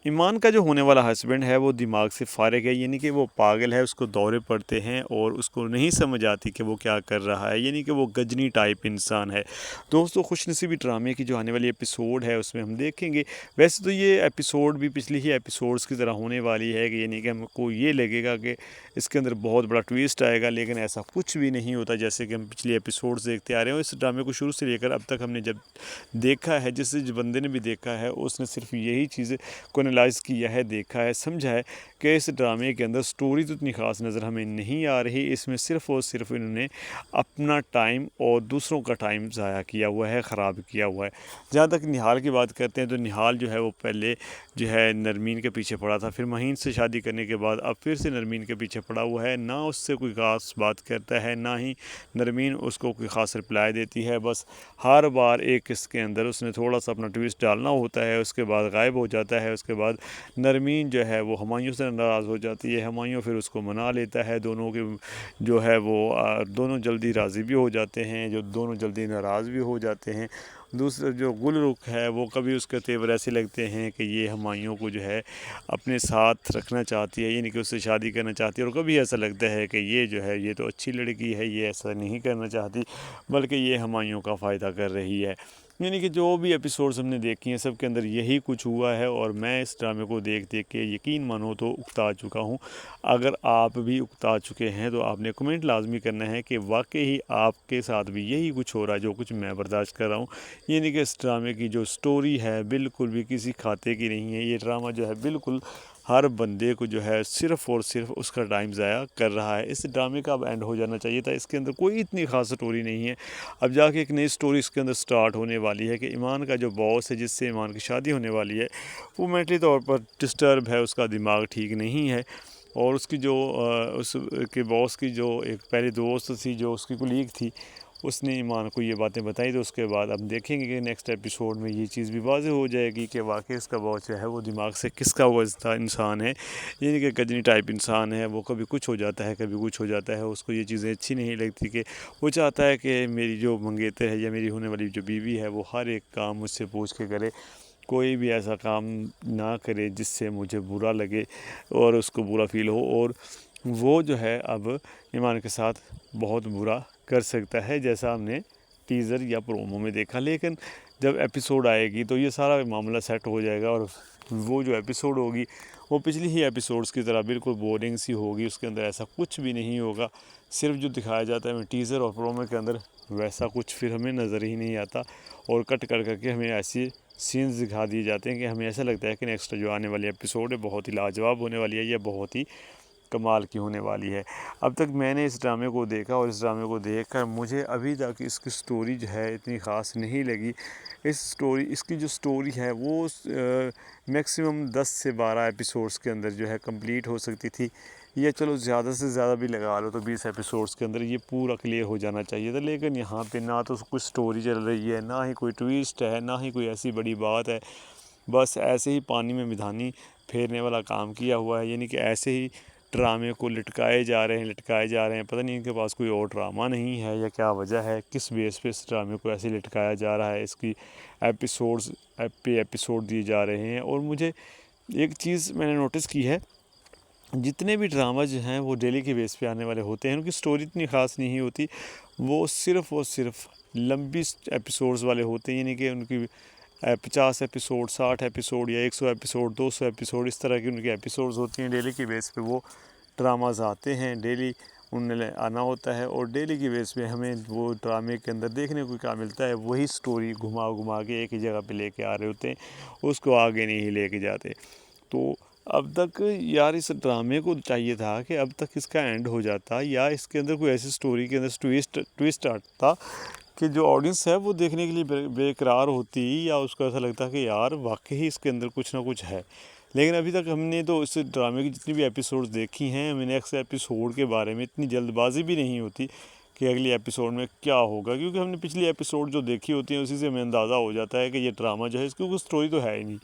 ایمان کا جو ہونے والا ہسبینڈ ہے وہ دماغ سے فارغ ہے، یعنی کہ وہ پاگل ہے، اس کو دورے پڑتے ہیں اور اس کو نہیں سمجھ آتی کہ وہ کیا کر رہا ہے، یعنی کہ وہ گجنی ٹائپ انسان ہے۔ دوستو، خوش نصیبی ڈرامے کی جو آنے والی ایپیسوڈ ہے اس میں ہم دیکھیں گے، ویسے تو یہ ایپیسوڈ بھی پچھلی ہی ایپیسوڈز کی طرح ہونے والی ہے، کہ یعنی کہ ہم کو یہ لگے گا کہ اس کے اندر بہت بڑا ٹویسٹ آئے گا، لیکن ایسا کچھ بھی نہیں ہوتا جیسے کہ ہم پچھلی ایپیسوڈز دیکھتے آ رہے ہیں۔ اس ڈرامے کو شروع سے لے کر اب تک ہم نے جب دیکھا ہے، جس بندے نے بھی دیکھا ہے اس نے صرف یہی چیزیں کو انالائز کیا ہے، دیکھا ہے، سمجھا ہے کہ اس ڈرامے کے اندر سٹوری تو اتنی خاص نظر ہمیں نہیں آ رہی، اس میں صرف اور صرف انہوں نے اپنا ٹائم اور دوسروں کا ٹائم ضائع کیا ہوا ہے، خراب کیا ہوا ہے۔ جہاں تک نہال کی بات کرتے ہیں تو نہال جو ہے وہ پہلے جو ہے نرمین کے پیچھے پڑا تھا، پھر مہین سے شادی کرنے کے بعد اب پھر سے نرمین کے پیچھے پڑا ہوا ہے، نہ اس سے کوئی خاص بات کرتا ہے، نہ ہی نرمین اس کو کوئی خاص رپلائی دیتی ہے، بس ہر بار ایک اس کے اندر اس نے تھوڑا سا اپنا ٹویسٹ ڈالنا ہوتا ہے، اس کے بعد غائب ہو جاتا ہے، اس کے بعد نرمین جو ہے وہ ہمایوں سے ناراض ہو جاتی ہے، ہمایوں پھر اس کو منا لیتا ہے، دونوں کے جو ہے وہ دونوں جلدی راضی بھی ہو جاتے ہیں، جو دونوں جلدی ناراض بھی ہو جاتے ہیں۔ دوسرا جو گل رخ ہے وہ کبھی اس کے تیور ایسے لگتے ہیں کہ یہ ہمایوں کو جو ہے اپنے ساتھ رکھنا چاہتی ہے، یعنی کہ اس سے شادی کرنا چاہتی ہے، اور کبھی ایسا لگتا ہے کہ یہ جو ہے یہ تو اچھی لڑکی ہے، یہ ایسا نہیں کرنا چاہتی بلکہ یہ ہمایوں کا فائدہ کر رہی ہے۔ یعنی کہ جو بھی ایپیسوڈز ہم نے دیکھی ہیں سب کے اندر یہی کچھ ہوا ہے، اور میں اس ڈرامے کو دیکھ کے یقین مانو تو اکتا چکا ہوں۔ اگر آپ بھی اکتا چکے ہیں تو آپ نے کمنٹ لازمی کرنا ہے کہ واقعی آپ کے ساتھ بھی یہی کچھ ہو رہا ہے جو کچھ میں برداشت کر رہا ہوں، یعنی کہ اس ڈرامے کی جو سٹوری ہے بالکل بھی کسی کھاتے کی نہیں ہے۔ یہ ڈرامہ جو ہے بالکل ہر بندے کو جو ہے صرف اور صرف اس کا ٹائم ضائع کر رہا ہے۔ اس ڈرامے کا اب اینڈ ہو جانا چاہیے تھا، اس کے اندر کوئی اتنی خاص سٹوری نہیں ہے۔ اب جا کے ایک نئی سٹوری اس کے اندر سٹارٹ ہونے والی ہے کہ ایمان کا جو باس ہے جس سے ایمان کی شادی ہونے والی ہے وہ مینٹلی طور پر ڈسٹرب ہے، اس کا دماغ ٹھیک نہیں ہے، اور اس کی جو اس کے باس کی جو ایک پہلے دوست تھی، جو اس کی کولیگ تھی، اس نے ایمان کو یہ باتیں بتائی، تو اس کے بعد اب دیکھیں گے کہ نیکسٹ ایپیسوڈ میں یہ چیز بھی واضح ہو جائے گی کہ واقعی اس کا باس جو ہے وہ دماغ سے کس کا وجہ انسان ہے، یعنی کہ گجنی ٹائپ انسان ہے، وہ کبھی کچھ ہو جاتا ہے کبھی کچھ ہو جاتا ہے، اس کو یہ چیزیں اچھی نہیں لگتی کہ وہ چاہتا ہے کہ میری جو منگیتر ہے یا میری ہونے والی جو بیوی ہے وہ ہر ایک کام مجھ سے پوچھ کے کرے، کوئی بھی ایسا کام نہ کرے جس سے مجھے برا لگے اور اس کو برا فیل ہو، اور وہ جو ہے اب ایمان کے ساتھ بہت برا کر سکتا ہے جیسا ہم نے ٹیزر یا پرومو میں دیکھا۔ لیکن جب ایپیسوڈ آئے گی تو یہ سارا معاملہ سیٹ ہو جائے گا، اور وہ جو ایپیسوڈ ہوگی وہ پچھلی ہی ایپیسوڈز کی طرح بالکل بورنگ سی ہوگی، اس کے اندر ایسا کچھ بھی نہیں ہوگا، صرف جو دکھایا جاتا ہے ہمیں ٹیزر اور پرومو کے اندر ویسا کچھ پھر ہمیں نظر ہی نہیں آتا، اور کٹ کر کے ہمیں ایسی سینز دکھا دیے جاتے ہیں کہ ہمیں ایسا لگتا ہے کہ نیکسٹ جو آنے والی ایپیسوڈ ہے بہت ہی لاجواب ہونے والی ہے، یا بہت ہی کمال کی ہونے والی ہے۔ اب تک میں نے اس ڈرامے کو دیکھا، اور اس ڈرامے کو دیکھ کر مجھے ابھی تک اس کی سٹوری جو ہے اتنی خاص نہیں لگی۔ اس کی جو سٹوری ہے وہ میکسیمم 10 سے 12 ایپیسوڈز کے اندر جو ہے کمپلیٹ ہو سکتی تھی، یا چلو زیادہ سے زیادہ بھی لگا لو تو 20 ایپیسوڈز کے اندر یہ پورا کلیئر ہو جانا چاہیے تھا، لیکن یہاں پہ نہ تو کچھ سٹوری چل رہی ہے، نہ ہی کوئی ٹویسٹ ہے، نہ ہی کوئی ایسی بڑی بات ہے، بس ایسے ہی پانی میں مدھانی پھیرنے والا کام کیا ہوا ہے، یعنی کہ ایسے ہی ڈرامے کو لٹکائے جا رہے ہیں، پتہ نہیں ان کے پاس کوئی اور ڈرامہ نہیں ہے یا کیا وجہ ہے، کس بیس پہ اس ڈرامے کو ایسے لٹکایا جا رہا ہے، اس کی ایپیسوڈز پہ ایپیسوڈ دیے جا رہے ہیں۔ اور مجھے ایک چیز میں نے نوٹس کی ہے، جتنے بھی ڈرامہ جو ہیں وہ ڈیلی کے بیس پہ آنے والے ہوتے ہیں، ان کی سٹوری اتنی خاص نہیں ہوتی، وہ صرف اور صرف لمبی ایپیسوڈز والے ہوتے ہیں، یعنی کہ ان کی 50 ایپیسوڈ، 60 ایپیسوڈ یا 100 ایپیسوڈ، 200 ایپیسوڈ، اس طرح کی ان کی ایپیسوڈز ہوتی ہیں، ڈیلی کی بیس پہ وہ ڈراماز آتے ہیں، ڈیلی انہیں آنا ہوتا ہے، اور ڈیلی کی بیس پہ ہمیں وہ ڈرامے کے اندر دیکھنے کو کیا ملتا ہے، وہی سٹوری گھما کے ایک ہی جگہ پہ لے کے آ رہے ہوتے ہیں، اس کو آگے نہیں لے کے جاتے۔ تو اب تک یار اس ڈرامے کو چاہیے تھا کہ اب تک اس کا اینڈ ہو جاتا، یا اس کے اندر کوئی ایسی سٹوری کے اندر ٹویسٹ آتا کہ جو آڈینس ہے وہ دیکھنے کے لیے بے قرار ہوتی، یا اس کو ایسا لگتا کہ یار واقعی اس کے اندر کچھ نہ کچھ ہے۔ لیکن ابھی تک ہم نے تو اس ڈرامے کی جتنی بھی ایپیسوڈز دیکھی ہیں، ہمیں نیکسٹ ایپیسوڈ کے بارے میں اتنی جلد بازی بھی نہیں ہوتی کہ اگلی ایپیسوڈ میں کیا ہوگا، کیونکہ ہم نے پچھلی ایپیسوڈ جو دیکھی ہوتی ہیں اسی سے ہمیں اندازہ ہو جاتا ہے کہ یہ ڈرامہ جو ہے اس کی کوئی سٹوری تو ہے ہی نہیں،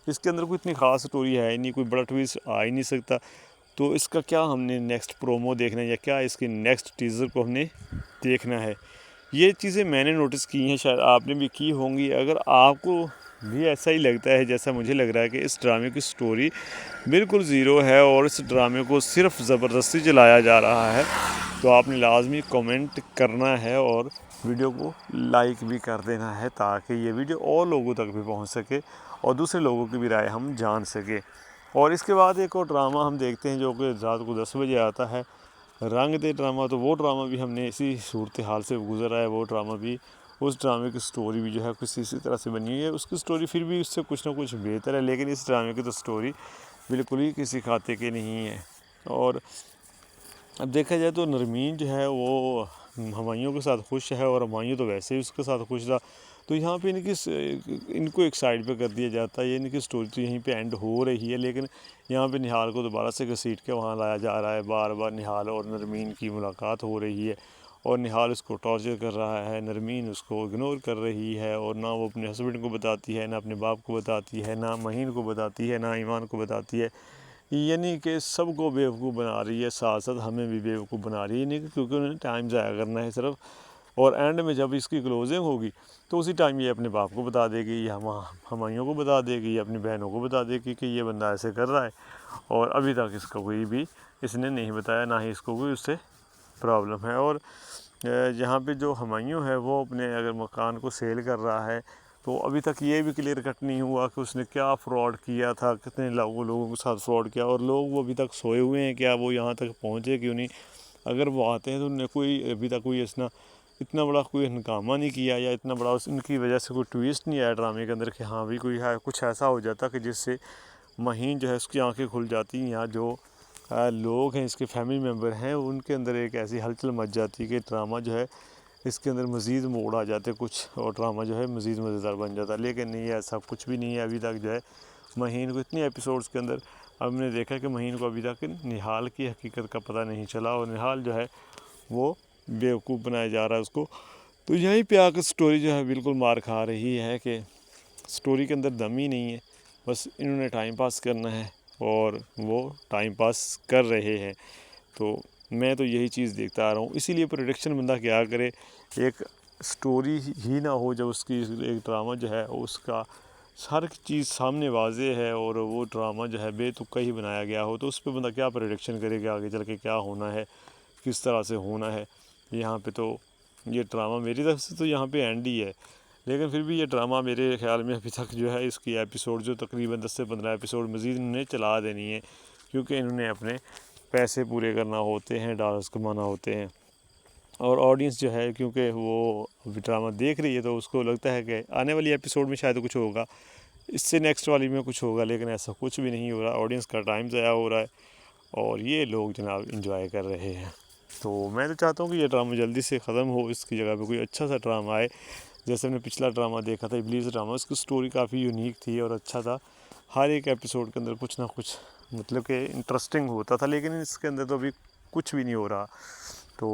اس کے اندر کوئی اتنی خاص سٹوری ہے ہی نہیں، کوئی بڑا ٹویسٹ آ ہی نہیں سکتا، تو اس کا کیا ہم نے نیکسٹ پرومو دیکھنا ہے، یا کیا اس کے نیکسٹ ٹیزر کو ہم نے دیکھنا ہے۔ یہ چیزیں میں نے نوٹس کی ہیں، شاید آپ نے بھی کی ہوں گی۔ اگر آپ کو بھی ایسا ہی لگتا ہے جیسا مجھے لگ رہا ہے کہ اس ڈرامے کی سٹوری بالکل زیرو ہے اور اس ڈرامے کو صرف زبردستی چلایا جا رہا ہے، تو آپ نے لازمی کومنٹ کرنا ہے اور ویڈیو کو لائک بھی کر دینا ہے تاکہ یہ ویڈیو اور لوگوں تک بھی پہنچ سکے اور دوسرے لوگوں کی بھی رائے ہم جان سکیں۔ اور اس کے بعد ایک اور ڈرامہ ہم دیکھتے ہیں جو کہ رات کو 10 بجے آتا ہے، رنگ دے ڈرامہ۔ تو وہ ڈرامہ بھی ہم نے اسی صورتحال سے گزرا ہے، وہ ڈرامہ بھی، اس ڈرامے کی سٹوری بھی جو ہے کچھ اسی طرح سے بنی ہوئی ہے۔ اس کی سٹوری پھر بھی اس سے کچھ نہ کچھ بہتر ہے، لیکن اس ڈرامے کی تو سٹوری بالکل ہی کسی کھاتے کی نہیں ہے۔ اور اب دیکھا جائے تو نرمین جو ہے وہ ہمایوں کے ساتھ خوش ہے، اور ہمایوں تو ویسے ہی اس کے ساتھ خوش تھا، تو یہاں پہ ان کو ایک سائڈ پہ کر دیا جاتا ہے۔ یہ ان کی سٹوری تو یہیں پہ اینڈ ہو رہی ہے، لیکن یہاں پہ نہال کو دوبارہ سے گھسیٹ کے وہاں لایا جا رہا ہے۔ بار بار نہال اور نرمین کی ملاقات ہو رہی ہے اور نہال اس کو ٹارچر کر رہا ہے، نرمین اس کو اگنور کر رہی ہے، اور نہ وہ اپنے ہسبینڈ کو بتاتی ہے، نہ اپنے باپ کو بتاتی ہے، نہ مہین کو بتاتی ہے، نہ ایمان کو بتاتی ہے۔ یعنی کہ سب کو بیوقوف بنا رہی ہے، ساتھ ساتھ ہمیں بھی بیوقوف بنا رہی ہے، یعنی کہ کیونکہ انہیں ٹائم ضائع کرنا ہے صرف، اور اینڈ میں جب اس کی کلوزنگ ہوگی تو اسی ٹائم یہ اپنے باپ کو بتا دے گی، یا ہمایوں کو بتا دے گی، یا اپنی بہنوں کو بتا دے گی کہ یہ بندہ ایسے کر رہا ہے، اور ابھی تک اس کو کوئی بھی اس نے نہیں بتایا، نہ ہی اس کو کوئی اس سے پرابلم ہے۔ اور جہاں پہ جو ہمایوں ہے وہ اپنے اگر مکان کو سیل کر رہا ہے، تو ابھی تک یہ بھی کلیئر کٹ نہیں ہوا کہ اس نے کیا فراڈ کیا تھا، کتنے لوگوں کے ساتھ فراڈ کیا، اور لوگ وہ ابھی تک سوئے ہوئے ہیں، کیا وہ یہاں تک پہنچے کیوں نہیں؟ اگر وہ آتے ہیں تو انہیں کوئی ابھی تک کوئی اتنا بڑا کوئی ہنگامہ نہیں کیا، یا اتنا بڑا ان کی وجہ سے کوئی ٹویسٹ نہیں آیا ڈرامے کے اندر کہ ہاں بھی کوئی ہے کچھ ایسا ہو جاتا کہ جس سے مہین جو ہے اس کی آنکھیں کھل جاتی، یا جو لوگ ہیں اس کے فیملی ممبر ہیں ان کے اندر ایک ایسی ہلچل مچ جاتی کہ ڈرامہ جو ہے اس کے اندر مزید موڑ آ جاتے کچھ، اور ڈرامہ جو ہے مزید مزیدار بن جاتا ہے۔ لیکن نہیں، ایسا کچھ بھی نہیں ہے ابھی تک۔ جو ہے مہین کو اتنی ایپیسوڈز کے اندر ہم نے دیکھا کہ مہین کو ابھی تک نہال کی حقیقت کا پتہ نہیں چلا، اور نہال جو ہے وہ بیوقوف بنایا جا رہا ہے اس کو۔ تو یہیں پہ آ کر سٹوری جو ہے بالکل مار کھا رہی ہے کہ سٹوری کے اندر دم ہی نہیں ہے، بس انہوں نے ٹائم پاس کرنا ہے اور وہ ٹائم پاس کر رہے ہیں۔ تو میں تو یہی چیز دیکھتا آ رہا ہوں، اسی لیے پروڈکشن بندہ کیا کرے، ایک سٹوری ہی نہ ہو جب اس کی ایک ڈرامہ جو ہے اس کا ہر چیز سامنے واضح ہے، اور وہ ڈرامہ جو ہے بے تکا ہی بنایا گیا ہو، تو اس پہ بندہ کیا پروڈکشن کرے گا آگے چل کے کیا ہونا ہے، کس طرح سے ہونا ہے۔ یہاں پہ تو یہ ڈرامہ میری طرف سے تو یہاں پہ اینڈ ہی ہے، لیکن پھر بھی یہ ڈرامہ میرے خیال میں ابھی تک جو ہے اس کی ایپیسوڈ جو تقریباً 10 سے 15 ایپیسوڈ مزید انہوں نے چلا دینی ہے، کیونکہ انہوں نے اپنے پیسے پورے کرنا ہوتے ہیں، ڈالرز کمانا ہوتے ہیں، اور آڈینس جو ہے کیونکہ وہ ڈرامہ دیکھ رہی ہے تو اس کو لگتا ہے کہ آنے والی ایپیسوڈ میں شاید کچھ ہوگا، اس سے نیکسٹ والی میں کچھ ہوگا، لیکن ایسا کچھ بھی نہیں ہو رہا۔ آڈینس کا ٹائم ضائع ہو رہا ہے اور یہ لوگ جناب انجوائے کر رہے ہیں۔ تو میں تو چاہتا ہوں کہ یہ ڈرامہ جلدی سے ختم ہو، اس کی جگہ پہ کوئی اچھا سا ڈرامہ آئے، جیسے ہم نے پچھلا ڈرامہ دیکھا تھا ابلیس ڈرامہ، اس کی سٹوری کافی یونیک تھی اور اچھا تھا، ہر ایک ایپیسوڈ کے اندر کچھ نہ کچھ مطلب کہ انٹرسٹنگ ہوتا تھا، لیکن اس کے اندر تو ابھی کچھ بھی نہیں ہو رہا۔ تو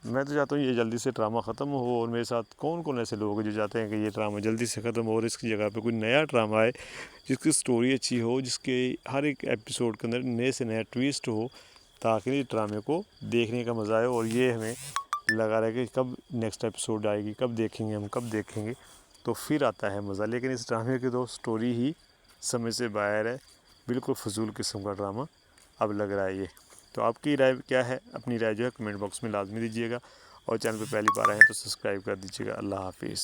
میں تو چاہتا ہوں یہ جلدی سے ڈرامہ ختم ہو، اور میرے ساتھ کون کون ایسے لوگ ہیں جو چاہتے ہیں کہ یہ ڈرامہ جلدی سے ختم ہو اور اس کی جگہ پہ کوئی نیا ڈرامہ آئے جس کی سٹوری اچھی ہو، جس کے ہر ایک ایپیسوڈ کے اندر نئے سے نیا ٹویسٹ ہو، تاکہ اس ڈرامے کو دیکھنے کا مزہ آئے، اور یہ ہمیں لگا رہے کہ کب نیکسٹ ایپیسوڈ آئے گی، کب دیکھیں گے ہم، کب دیکھیں گے، تو پھر آتا ہے مزہ۔ لیکن اس ڈرامے کی تو سٹوری ہی سمجھ سے باہر ہے، بالکل فضول قسم کا ڈرامہ اب لگ رہا ہے یہ۔ تو آپ کی رائے کیا ہے؟ اپنی رائے جو ہے کمنٹ باکس میں لازمی دیجیے گا، اور چینل پہ پہلی بار آئے ہیں تو سبسکرائب کر دیجیے گا۔ اللہ حافظ۔